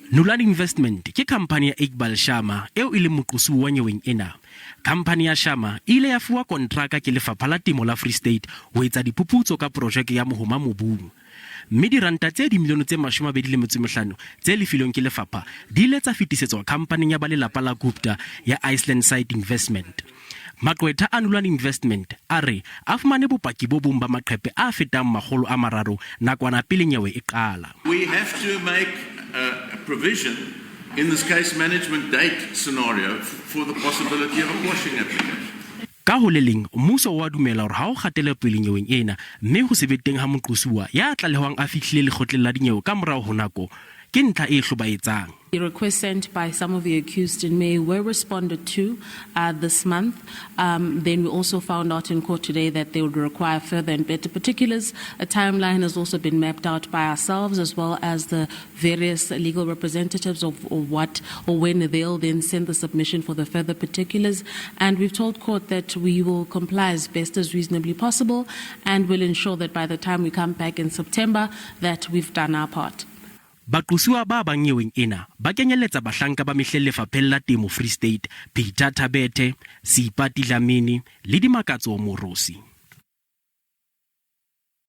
Nulane Investment ke company ya Iqbal Shama eo e leng moqosi wa nyeweng ena. Company ya Shama ile ya fuwa kontraka ke lefapha la temo la Free State ho etsa diphuputso ka projeke ya Mobu. Mme diranta tse dimilione tse 25 tse lefilweng ke lefapha di ile tsa fetisetswa company ya balelapa la Gupta ya Iceland Side Investment. Maqwetha a Nulane Investment a re a fumane bopaki bo bong ba maqhepe a fetang 300 nakwana pele nyewe e qala. We have to make a provision in this case management date scenario for the possibility of a washing application. Ka ho le leng mmuso wa dumela hore ha o kgatele pele nyeweng ena mme ho sebeteng ha moqosuwa ya tlalehwang a fihlile lekgotleng la dinyewe ka morao ho nako ke ntla e hlobaetsang. The requests sent by some of the accused in May were responded to this month. Then we also found out in court today that they would require further and better particulars. A timeline has also been mapped out by ourselves as well as the various legal representatives of what or when they'll then send the submission for the further particulars. And we've told court that we will comply as best as reasonably possible and will ensure that by the time we come back in September that we've done our part. Baqosuwa ba bang nyeweng ena ba kenyeletsa bahlanka ba mehlelle lefapheng la temo Free State, Peter Tabete, Sipati Dlamini le Dimakatso Morosi.